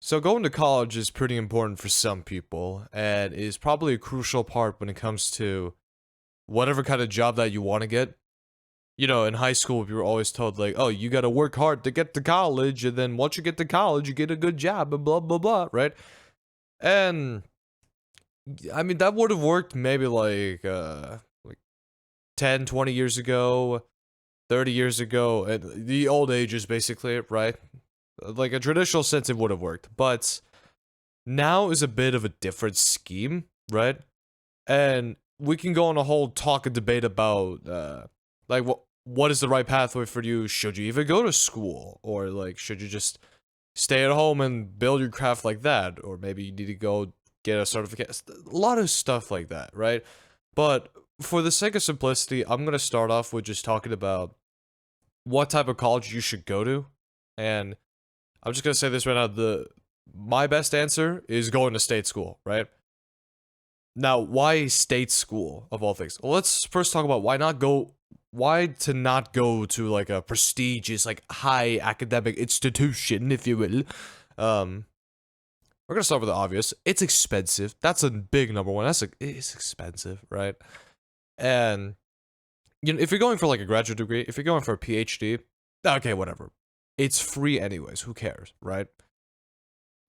So going to college is pretty important for some people and is probably a crucial part when it comes to whatever kind of job that you want to get. You know, in high school, we were always told like, "Oh, you got to work hard to get to college, and then once you get to college, you get a good job and blah blah blah," right? And I mean, that would have worked maybe like 10, 20 years ago, 30 years ago, and the old ages basically, right? Like a traditional sense it would have worked. But now is a bit of a different scheme, right? And we can go on a whole talk and debate about like what is the right pathway for you? Should you even go to school, or like should you just stay at home and build your craft like that, or maybe you need to go get a certificate? A lot of stuff like that, right? But for the sake of simplicity, I'm gonna start off with just talking about what type of college you should go to, and I'm just gonna say this right now: the my best answer is going to state school, right? Now, why state school of all things? Well, let's first talk about why to not go to like a prestigious, like high academic institution, if you will. Um, we're gonna start with the obvious. It's expensive. That's a big number one. It's expensive, right? And you know, if you're going for like a graduate degree, if you're going for a PhD, okay, whatever. It's free anyways. Who cares, right?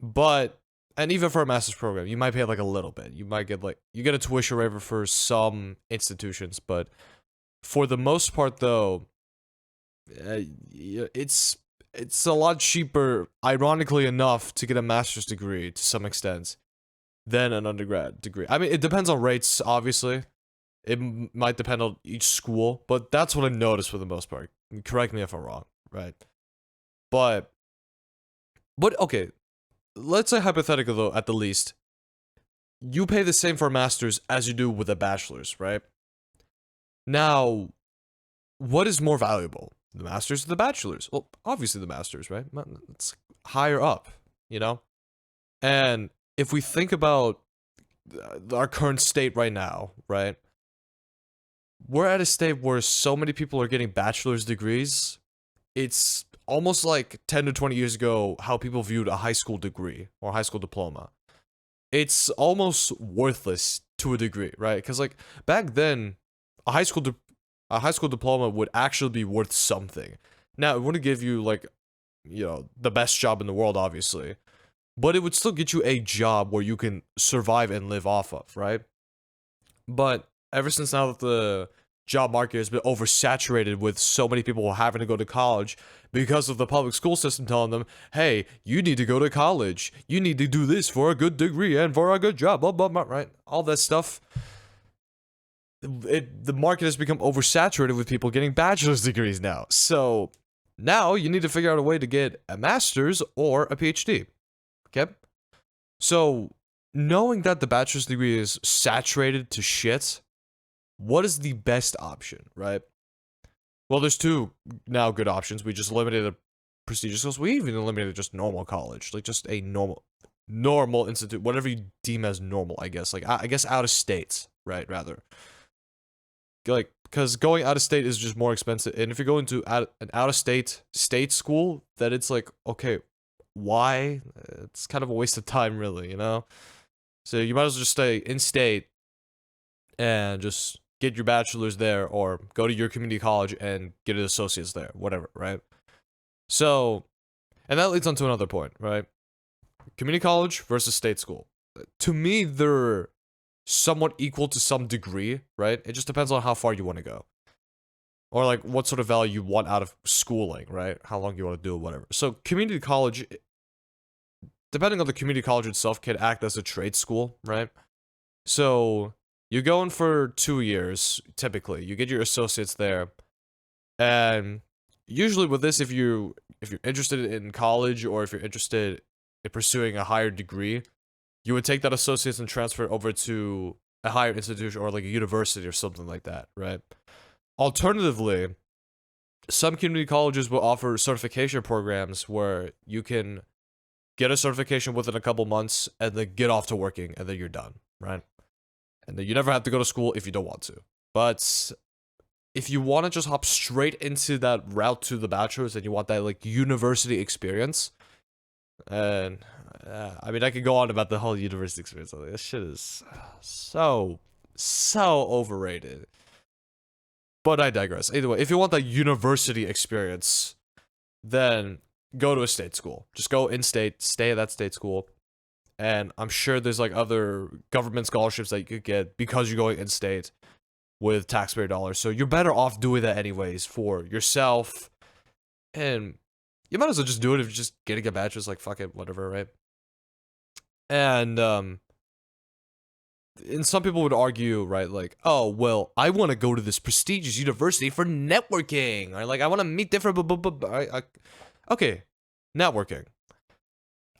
But and even for a master's program, you might pay like a little bit. You might get like you get a tuition waiver for some institutions, but for the most part, though, it's a lot cheaper. Ironically enough, to get a master's degree to some extent than an undergrad degree. I mean, it depends on rates, obviously. It might depend on each school, but that's what I noticed for the most part. Correct me if I'm wrong, right? But okay, let's say hypothetical though, at the least, you pay the same for a master's as you do with a bachelor's, right? Now, what is more valuable? The master's or the bachelor's? Well, obviously the master's, right? It's higher up, you know? And if we think about our current state right now, right? We're at a state where so many people are getting bachelor's degrees. It's almost like 10 to 20 years ago how people viewed a high school degree or high school diploma. It's almost worthless to a degree, right? Because like back then, a high school a high school diploma would actually be worth something. Now it wouldn't give you like the best job in the world, obviously, but it would still get you a job where you can survive and live off of, right? But ever since now that the job market has been oversaturated with so many people having to go to college because of the public school system telling them, hey, you need to go to college. You need to do this for a good degree and for a good job, blah, blah, blah, right? All that stuff. The market has become oversaturated with people getting bachelor's degrees now. So now you need to figure out a way to get a master's or a PhD. Okay? So knowing that the bachelor's degree is saturated to shit, what is the best option, right? Well, there's two now good options. We just eliminated prestigious schools. We even eliminated just normal college, like just a normal institute, whatever you deem as normal, I guess. Like I guess out of state, right? Rather, like because going out of state is just more expensive, and if you're going to an out of state school, then it's like okay, why? It's kind of a waste of time, really, you know. So you might as well just stay in state and just get your bachelor's there or go to your community college and get an associate's there, whatever, right? So, and that leads on to another point, right? Community college versus state school. To me, they're somewhat equal to some degree, right? It just depends on how far you want to go. Or like what sort of value you want out of schooling, right? How long you want to do it, whatever. So community college, depending on the community college itself, can act as a trade school, right? So you go in for 2 years, typically. You get your associates there. And usually with this, if you're interested in college or if you're interested in pursuing a higher degree, you would take that associates and transfer it over to a higher institution or like a university or something like that, right? Alternatively, some community colleges will offer certification programs where you can get a certification within a couple months and then get off to working and then you're done, right? And then you never have to go to school if you don't want to. But if you want to just hop straight into that route to the bachelor's and you want that like university experience, and I mean, I could go on about the whole university experience. Like, this shit is so overrated. But I digress. Either way, if you want that university experience, then go to a state school. Just go in state, stay at that state school. And I'm sure there's like other government scholarships that you could get because you're going in state with taxpayer dollars. So you're better off doing that anyways for yourself. And you might as well just do it if you're just getting a bachelor's, like fuck it, whatever, right? And some people would argue, right, like, oh, well, I want to go to this prestigious university for networking, or like I want to meet different okay, networking.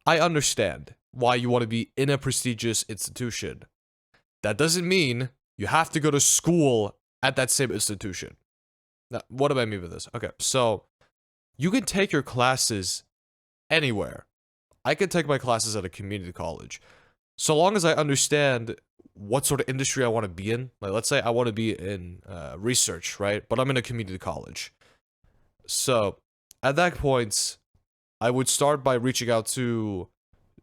I understand why you want to be in a prestigious institution. That doesn't mean you have to go to school at that same institution. Now, what do I mean by this? Okay, so you can take your classes anywhere. I could take my classes at a community college. So long as I understand what sort of industry I want to be in. Like, let's say I want to be in research, right? But I'm in a community college. So at that point, I would start by reaching out to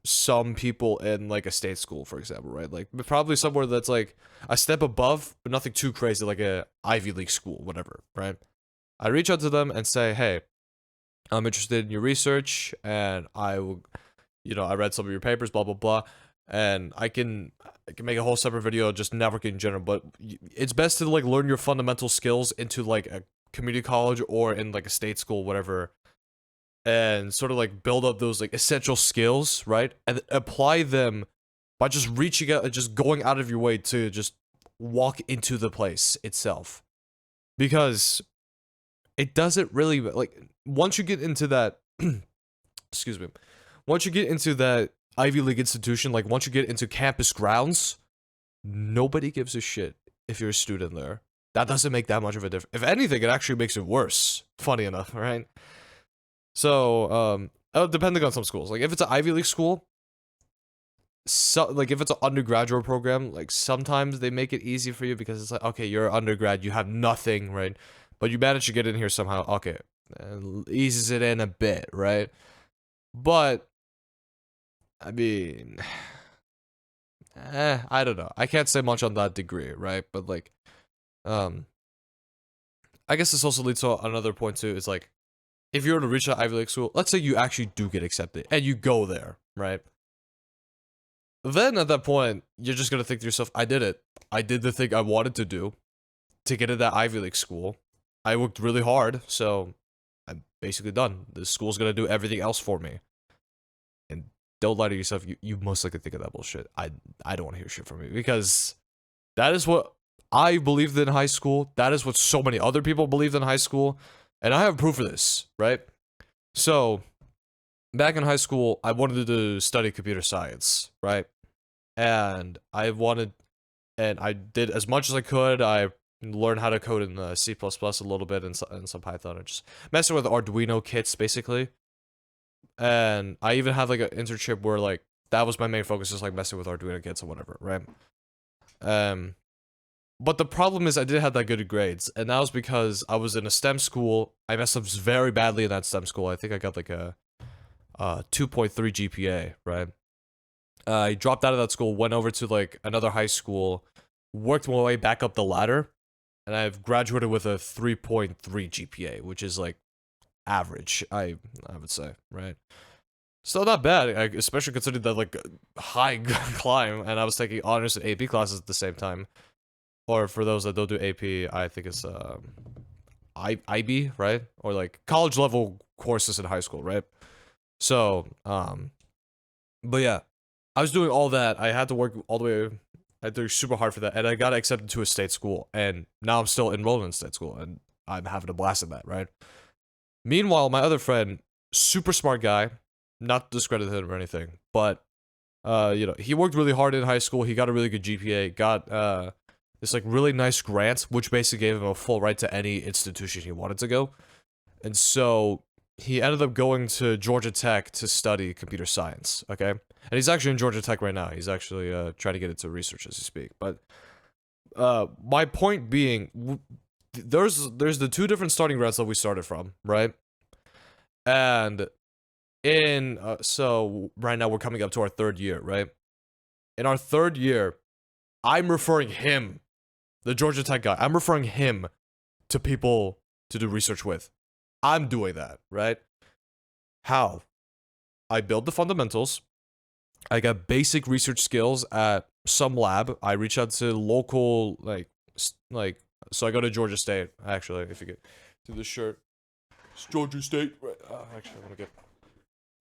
some people in like a state school, for example, right? Like probably somewhere that's like a step above, but nothing too crazy, like a Ivy League school, whatever, right? I reach out to them and say, hey, I'm interested in your research, and I will, I read some of your papers, blah blah blah, and I can make a whole separate video just networking in general. But it's best to like learn your fundamental skills into like a community college or in like a state school, whatever, and sort of like build up those like essential skills, right? And apply them by just reaching out and just going out of your way to just walk into the place itself. Because it doesn't really, like, once you get into that, excuse me, once you get into that Ivy League institution, like once you get into campus grounds, nobody gives a shit if you're a student there. That doesn't make that much of a difference. If anything, it actually makes it worse, funny enough, right? So, depending on some schools, like if it's an Ivy League school, so like if it's an undergraduate program, like sometimes they make it easy for you because it's like, okay, you're an undergrad, you have nothing, right? But you manage to get in here somehow. Okay, eases it in a bit, right? But I mean, I don't know. I can't say much on that degree, right? But like, I guess this also leads to another point too. Is like, if you're to reach an Ivy League school, let's say you actually do get accepted and you go there, right? Then at that point, you're just gonna think to yourself, I did it. I did the thing I wanted to do to get into that Ivy League school. I worked really hard, so I'm basically done. The school's gonna do everything else for me. And don't lie to yourself, you most likely think of that bullshit. I don't want to hear shit from you, because that is what I believed in high school. That is what so many other people believed in high school. And I have proof of this, right? So, back in high school, I wanted to study computer science, right? And I did as much as I could. I learned how to code in C++ a little bit and some Python, and just messing with Arduino kits, basically. And I even had like an internship where like that was my main focus, just like messing with Arduino kits or whatever, right? But the problem is I didn't have that good grades, and that was because I was in a STEM school. I messed up very badly in that STEM school. I think I got like a 2.3 GPA, right? I dropped out of that school, went over to like another high school, worked my way back up the ladder, and I've graduated with a 3.3 GPA, which is like average, I would say, right? Still not bad, especially considering that like high climb, and I was taking honors and AP classes at the same time. Or for those that don't do AP, I think it's IB, right? Or like college level courses in high school, right? So, but yeah, I was doing all that. I had to work all the way. I had to work super hard for that, and I got accepted to a state school, and now I'm still enrolled in state school, and I'm having a blast in that, right? Meanwhile, my other friend, super smart guy, not to discredit him or anything, but he worked really hard in high school. He got a really good GPA, got this like really nice grant, which basically gave him a full right to any institution he wanted to go. And so he ended up going to Georgia Tech to study computer science, okay? And he's actually in Georgia Tech right now. He's actually trying to get into research as we speak. But my point being, there's the two different starting grounds that we started from, right? And So right now we're coming up to our 3rd year, right? In our 3rd year, I'm referring him, the Georgia Tech guy, I'm referring him to people to do research with. I'm doing that, right? How? I build the fundamentals. I got basic research skills at some lab. I reach out to local, so I go to Georgia State, actually, if you get to the shirt. It's Georgia State. Right. Actually, I want to get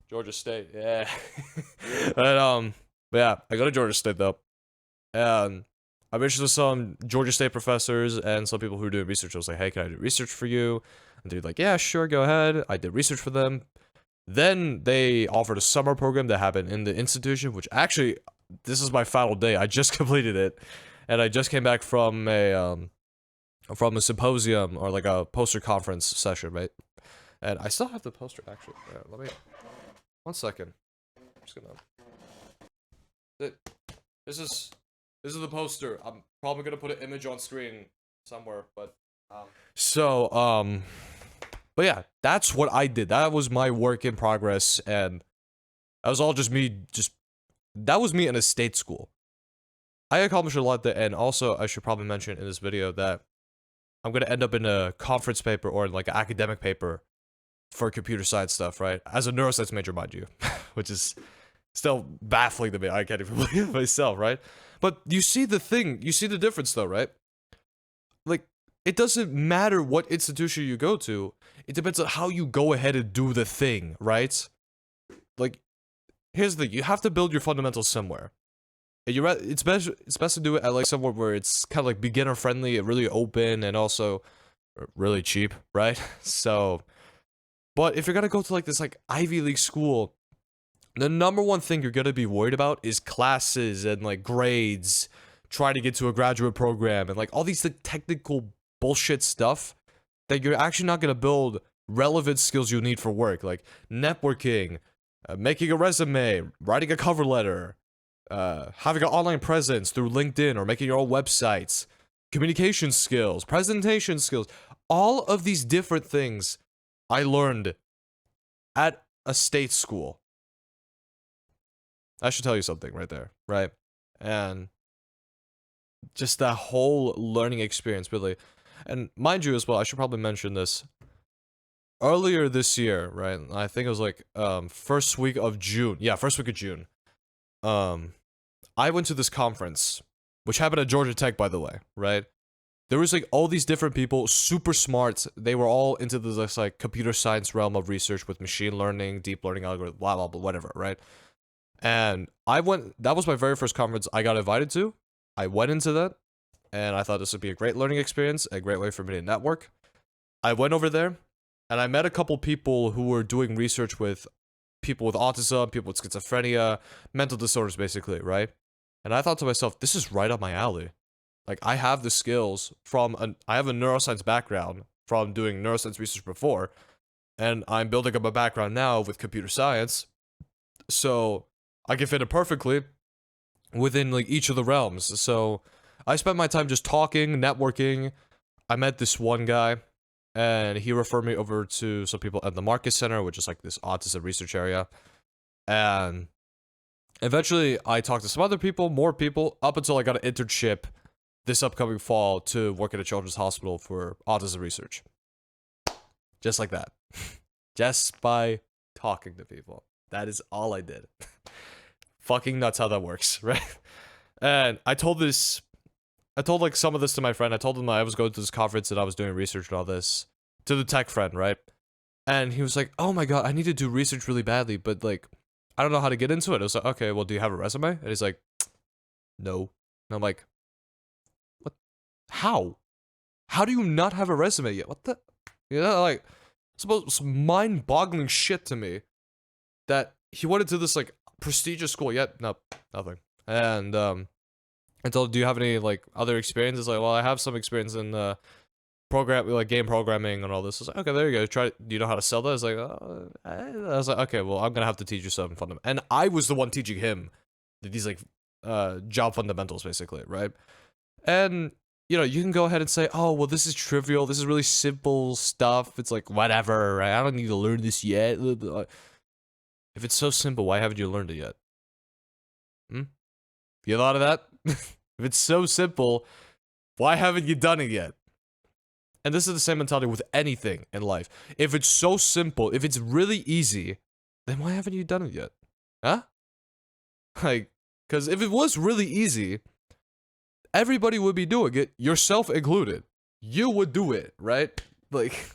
Georgia State, yeah. But yeah, I go to Georgia State, though. And I mentioned to some Georgia State professors and some people who are doing research. I was like, hey, can I do research for you? And they're like, yeah, sure, go ahead. I did research for them. Then they offered a summer program that happened in the institution, which actually, this is my final day. I just completed it. And I just came back from a symposium or like a poster conference session, right? And I still have the poster, actually. Let me, 1 second. I'm just gonna, this is the poster. I'm probably gonna put an image on screen somewhere, but but yeah, that's what I did. That was my work in progress, and that was all just me. That was me in a state school. I accomplished a lot there, and also I should probably mention in this video that I'm gonna end up in a conference paper or like an academic paper for computer science stuff, right? As a neuroscience major, mind you, which is still baffling to me. I can't even believe it myself, right? But you see the difference though, right? Like, it doesn't matter what institution you go to, it depends on how you go ahead and do the thing, right? Like, here's the thing, you have to build your fundamentals somewhere. And it's best to do it at like somewhere where it's kind of like beginner friendly, really open, and also really cheap, right? So, but if you're gonna go to like this like Ivy League school, the number one thing you're gonna be worried about is classes and like grades, try to get to a graduate program, and like all these like, technical bullshit stuff that you're actually not gonna build relevant skills you need for work, like networking, making a resume, writing a cover letter, having an online presence through LinkedIn or making your own websites, communication skills, presentation skills, all of these different things I learned at a state school. I should tell you something right there, right? And just that whole learning experience, really. And mind you as well, I should probably mention this. Earlier this year, right? I think it was like first week of June. Yeah, first week of June. I went to this conference, which happened at Georgia Tech, by the way, right? There was like all these different people, super smart. They were all into this like computer science realm of research with machine learning, deep learning algorithm, blah blah blah, whatever, right? And I went. That was my very first conference I got invited to. I went into that, and I thought this would be a great learning experience, a great way for me to network. I went over there, and I met a couple people who were doing research with people with autism, people with schizophrenia, mental disorders, basically, right? And I thought to myself, this is right up my alley. Like, I have the skills I have a neuroscience background from doing neuroscience research before, and I'm building up a background now with computer science, so I can fit it perfectly within, like, each of the realms. So, I spent my time just talking, networking. I met this one guy, and he referred me over to some people at the Marcus Center, which is, like, this autism research area, and eventually, I talked to some other people, more people, up until I got an internship this upcoming fall to work at a children's hospital for autism research. Just like that. Just by talking to people. That is all I did. Fucking nuts how that works, right? And I told like some of this to my friend. I told him I was going to this conference and I was doing research and all this. To the tech friend, right? And he was like, oh my god, I need to do research really badly, but like, I don't know how to get into it. I was like, okay, well, do you have a resume? And he's like, no. And I'm like, what? How? How do you not have a resume yet? What the? You know, like, it's mind-boggling shit to me that he went into this, like, prestigious school, yet, no, nothing. And, I told him, do you have any, like, other experiences? Like, well, I have some experience in, game programming and all this. I was like, okay, there you go. Do you know how to sell that? I was like, I was like, okay, well, I'm gonna have to teach you some fundamentals. And I was the one teaching him these like job fundamentals, basically, right? And you know, you can go ahead and say, oh, well, this is trivial. This is really simple stuff. It's like whatever. Right? I don't need to learn this yet. If it's so simple, why haven't you learned it yet? Hmm? You thought of that? If it's so simple, why haven't you done it yet? And this is the same mentality with anything in life. If it's so simple, if it's really easy, then why haven't you done it yet? Huh? Like, because if it was really easy, everybody would be doing it, yourself included. You would do it, right? Like,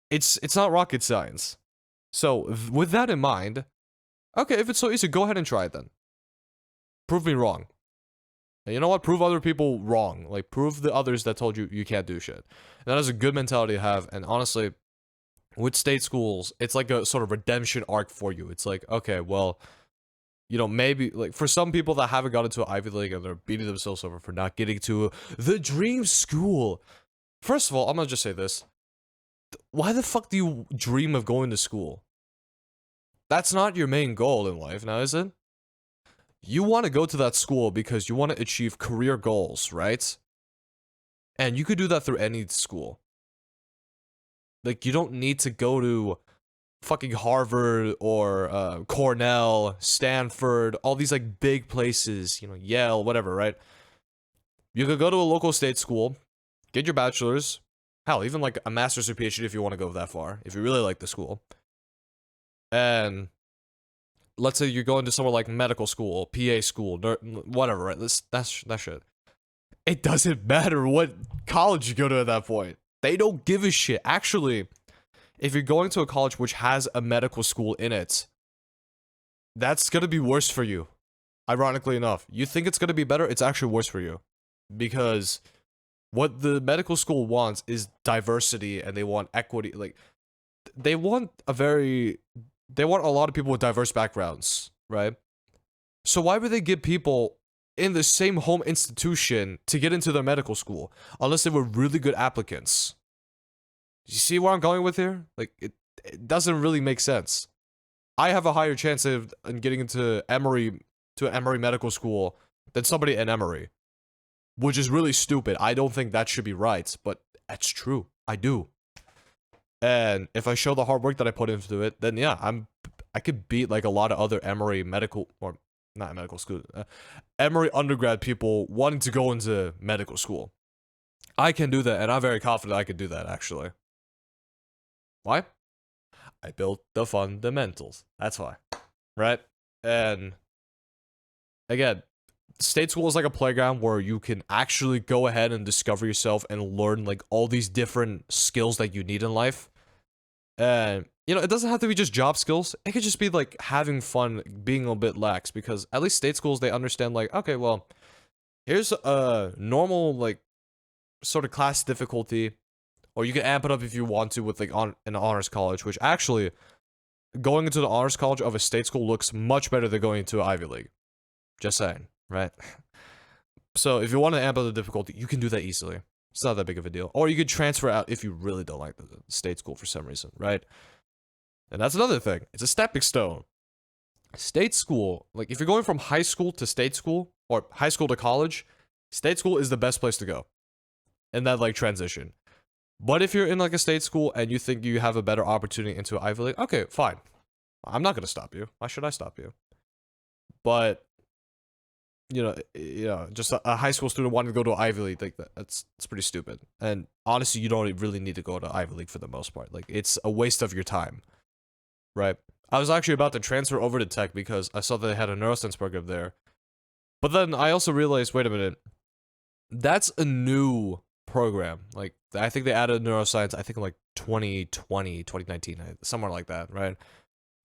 it's not rocket science. So, with that in mind, okay, if it's so easy, go ahead and try it then. Prove me wrong. And you know what? Prove other people wrong. Like, prove the others that told you you can't do shit. And that is a good mentality to have. And honestly, with state schools, it's like a sort of redemption arc for you. It's like, okay, well, you know, maybe, like, for some people that haven't gotten to an Ivy League and they're beating themselves over for not getting to the dream school. First of all, I'm gonna just say this. Why the fuck do you dream of going to school? That's not your main goal in life, now is it? You want to go to that school because you want to achieve career goals, right? And you could do that through any school. Like, you don't need to go to fucking Harvard or Cornell, Stanford, all these like big places, you know, Yale, whatever, right? You could go to a local state school, get your bachelor's, hell, even like a master's or PhD if you want to go that far, if you really like the school. And let's say you're going to somewhere like medical school, PA school, whatever, right? That shit. It doesn't matter what college you go to at that point. They don't give a shit. Actually, if you're going to a college which has a medical school in it, that's gonna be worse for you. Ironically enough, you think it's gonna be better, it's actually worse for you. Because what the medical school wants is diversity and they want equity. Like, they want a lot of people with diverse backgrounds, right? So why would they give people in the same home institution to get into their medical school unless they were really good applicants? You see where I'm going with here? Like, it doesn't really make sense. I have a higher chance of getting into Emory Medical School than somebody in Emory, which is really stupid. I don't think that should be right, but that's true. I do. And if I show the hard work that I put into it, then yeah, I could beat like a lot of other Emory medical, or not medical school, Emory undergrad people wanting to go into medical school. I can do that, and I'm very confident I could do that, actually. Why? I built the fundamentals. That's why. Right? And again, state school is like a playground where you can actually go ahead and discover yourself and learn like all these different skills that you need in life. And you know, it doesn't have to be just job skills. It could just be like having fun, being a bit lax, because at least state schools, they understand like, okay, well, here's a normal like sort of class difficulty, or you can amp it up if you want to with like an honors college, which actually going into the honors college of a state school looks much better than going to an Ivy League. Just saying, right? So if you want to amp up the difficulty, you can do that easily. It's not that big of a deal. Or you could transfer out if you really don't like the state school for some reason, right? And that's another thing. It's a stepping stone. State school, like if you're going from high school to state school, or high school to college, state school is the best place to go in that like transition. But if you're in like a state school and you think you have a better opportunity into an Ivy League, okay, fine. I'm not gonna stop you. Why should I stop you? But you know, just a high school student wanting to go to Ivy League, like that's pretty stupid. And honestly, you don't really need to go to Ivy League for the most part. Like, it's a waste of your time, right? I was actually about to transfer over to tech because I saw that they had a neuroscience program there. But then I also realized, wait a minute, that's a new program. Like, I think they added neuroscience, I think in like 2020, 2019, somewhere like that, right?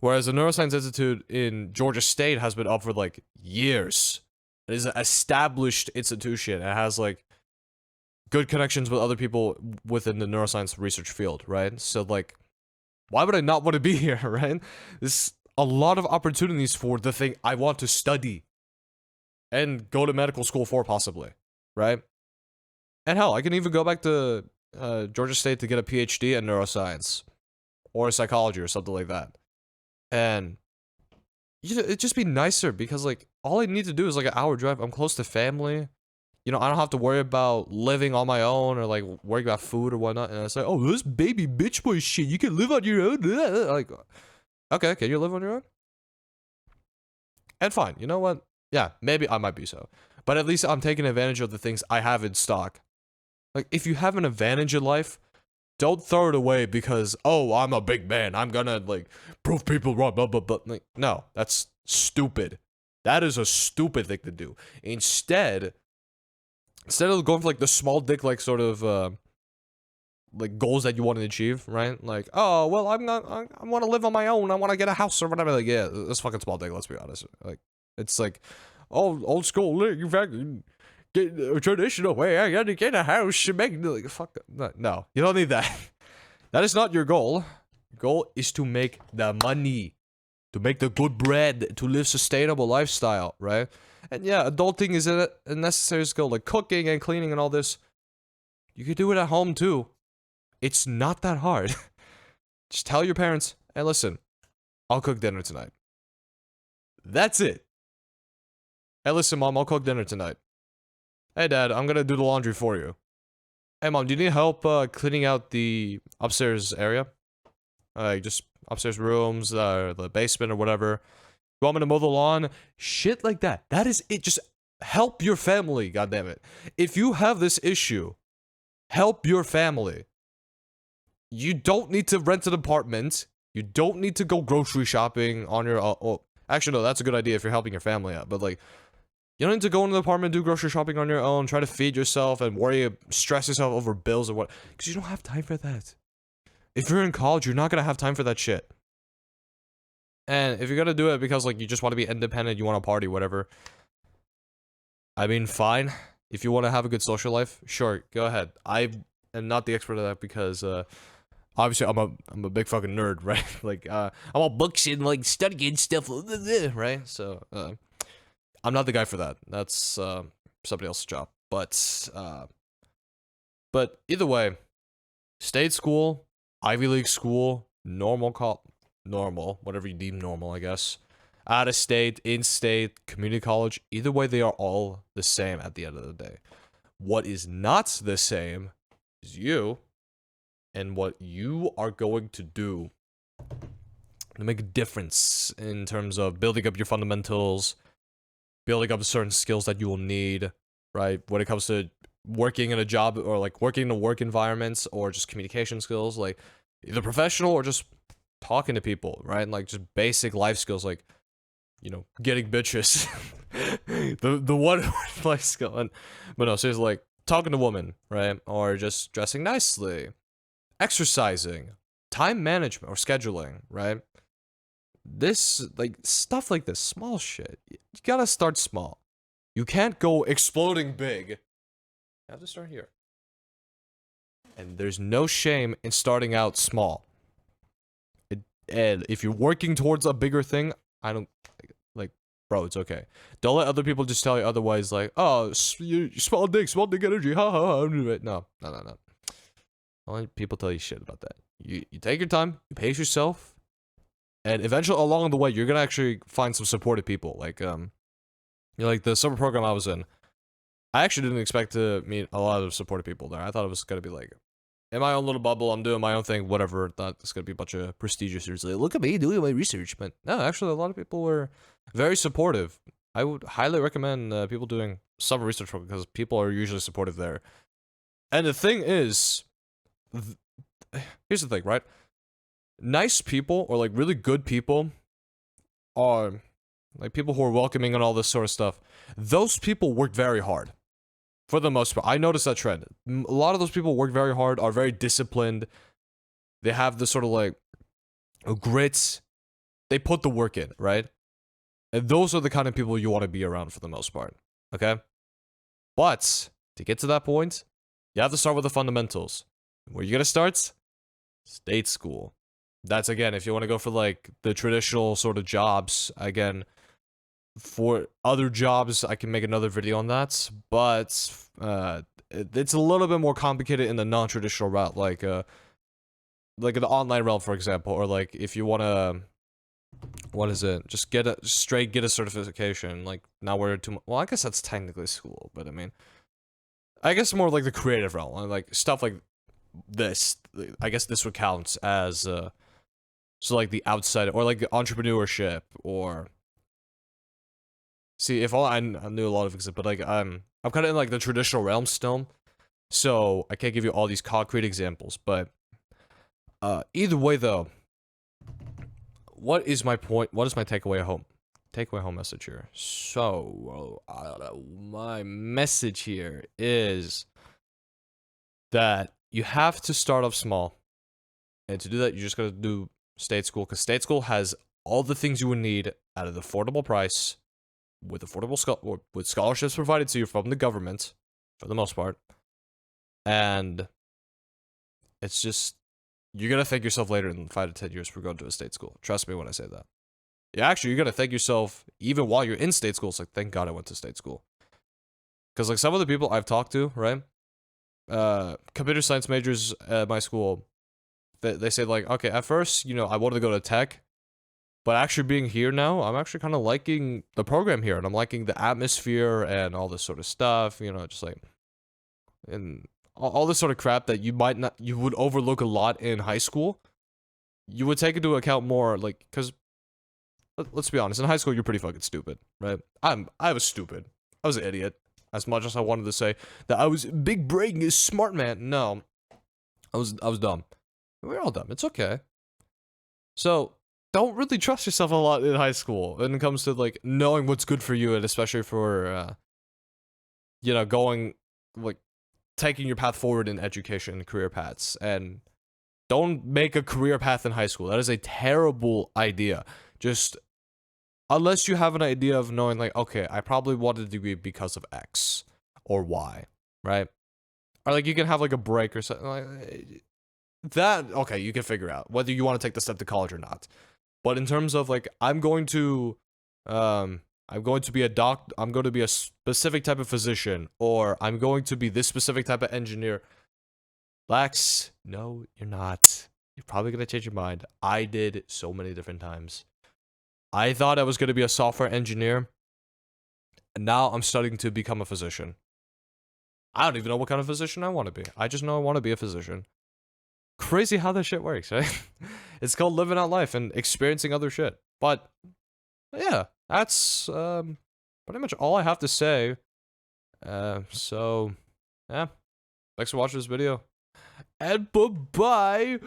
Whereas the Neuroscience Institute in Georgia State has been up for like years. It is an established institution. It has like good connections with other people within the neuroscience research field, right? So like, why would I not want to be here, right? There's a lot of opportunities for the thing I want to study and go to medical school for, possibly, right? And hell, I can even go back to Georgia State to get a PhD in neuroscience or psychology or something like that. And you know, it'd just be nicer because like all I need to do is like an hour drive. I'm close to family. You know, I don't have to worry about living on my own or like worrying about food or whatnot. And it's like, oh, this baby bitch boy shit, you can live on your own. Like, Okay, can you live on your own? And fine, you know what? Yeah, maybe I might be so. But at least I'm taking advantage of the things I have in stock. Like, if you have an advantage in life, don't throw it away because, oh, I'm a big man. I'm gonna, like, prove people wrong, blah, blah, blah. Like, no, that's stupid. That is a stupid thing to do. Instead of going for, like, the small dick, like, sort of, like, goals that you want to achieve, right? Like, oh, well, I want to live on my own. I want to get a house or whatever. Like, yeah, that's fucking small dick, let's be honest. Like, it's like, oh, old school, you fucking get a traditional way. I gotta get a house and make, like, fuck, no, you don't need that. That is not your goal. Your goal is to make the money, to make the good bread, to live sustainable lifestyle, right? And yeah, adulting is a necessary skill, like cooking and cleaning and all this. You could do it at home too. It's not that hard. Just tell your parents, hey, listen, I'll cook dinner tonight. That's it. Hey, listen, Mom, I'll cook dinner tonight. Hey, Dad, I'm gonna do the laundry for you. Hey, Mom, do you need help cleaning out the upstairs area? Just upstairs rooms, the basement or whatever. You want me to mow the lawn? Shit like that. That is it. Just help your family, goddammit. If you have this issue, help your family. You don't need to rent an apartment. You don't need to go grocery shopping on your oh, actually, no, that's a good idea if you're helping your family out. But, like, you don't need to go into the apartment, do grocery shopping on your own, try to feed yourself, and stress yourself over bills or what. Because you don't have time for that. If you're in college, you're not going to have time for that shit. And if you're going to do it because, like, you just want to be independent, you want to party, whatever. I mean, fine. If you want to have a good social life, sure, go ahead. I am not the expert at that because, obviously, I'm a big fucking nerd, right? Like, I'm all books and, like, studying stuff, right? So, I'm not the guy for that. That's, somebody else's job. But either way, state school, Ivy League school, normal, whatever you deem normal, I guess. Out of state, in-state, community college, either way, they are all the same at the end of the day. What is not the same is you and what you are going to do to make a difference in terms of building up your fundamentals, building up certain skills that you will need, right? When it comes to working in a job or, like, working in a work environments or just communication skills, like, either professional or just talking to people, right? Like, just basic life skills, like, you know, getting bitches. the one life skill. But no, seriously, like, talking to women, right? Or just dressing nicely, exercising, time management or scheduling, right? This, like, stuff like this, small shit. You gotta start small. You can't go exploding big. You have to start here. And there's no shame in starting out small. And if you're working towards a bigger thing, I don't, like, bro, it's okay. Don't let other people just tell you otherwise, like, oh, small dick energy, ha ha ha. No. Don't let people tell you shit about that. You take your time, you pace yourself, and eventually along the way, you're gonna actually find some supportive people. Like, you know, like the summer program I was in, I actually didn't expect to meet a lot of supportive people there. I thought it was gonna be like, in my own little bubble, I'm doing my own thing, whatever. Thought it's gonna be a bunch of prestigious. Like, look at me doing my research, but no, actually, a lot of people were very supportive. I would highly recommend people doing summer research because people are usually supportive there. And the thing is, here's the thing, right? Nice people or, like, really good people are, like, people who are welcoming and all this sort of stuff. Those people work very hard. For the most part, I noticed that trend. A lot of those people work very hard, are very disciplined. They have this sort of, like, grit. They put the work in, right? And those are the kind of people you want to be around for the most part, okay? But to get to that point, you have to start with the fundamentals. Where you gonna start? State school. That's, again, if you want to go for, like, the traditional sort of jobs, again. For other jobs, I can make another video on that, but it's a little bit more complicated in the non-traditional route, like in the online realm, for example, or, like, if you want to, what is it? Just get a certification. Like, now we're well, I guess that's technically school, but I mean, I guess more like the creative realm, like stuff like this. I guess this would count as So like the outside, or like the entrepreneurship, or see if all I knew a lot of it, but like I'm kind of in like the traditional realm still, so I can't give you all these concrete examples. But either way though, what is my point? What is my takeaway home? Takeaway home message here. So my message here is that you have to start off small, and to do that, you just gotta do state school, because state school has all the things you would need at an affordable price, with with scholarships provided to you from the government, for the most part, and it's just you're gonna thank yourself later in 5 to 10 years for going to a state school. Trust me when I say that. Yeah, actually, you're gonna thank yourself even while you're in state school. It's like, thank God I went to state school, because like some of the people I've talked to, right, computer science majors at my school, they say like, okay, at first, you know, I wanted to go to tech, but actually being here now, I'm actually kind of liking the program here, and I'm liking the atmosphere and all this sort of stuff, you know, just like, and all this sort of crap that you would overlook a lot in high school, you would take into account more, like, because, let's be honest, in high school, you're pretty fucking stupid, right? I was stupid. I was an idiot. As much as I wanted to say that I was big brain, is smart man, no. I was dumb. We're all dumb. It's okay. So, don't really trust yourself a lot in high school when it comes to, like, knowing what's good for you, and especially for, you know, going, like, taking your path forward in education, career paths, and don't make a career path in high school. That is a terrible idea. Just, unless you have an idea of knowing, like, okay, I probably wanted a degree because of X or Y, right? Or, like, you can have, like, a break or something like that. Okay, you can figure out whether you want to take the step to college or not. But in terms of, like, I'm going to be I'm going to be a specific type of physician, or I'm going to be this specific type of engineer. Lax, no, you're not. You're probably going to change your mind. I did so many different times. I thought I was going to be a software engineer, and now I'm studying to become a physician. I don't even know what kind of physician I want to be. I just know I want to be a physician. Crazy how that shit works, right? It's called living out life and experiencing other shit. But, yeah, that's pretty much all I have to say. So, yeah. Thanks for watching this video. And bye-bye.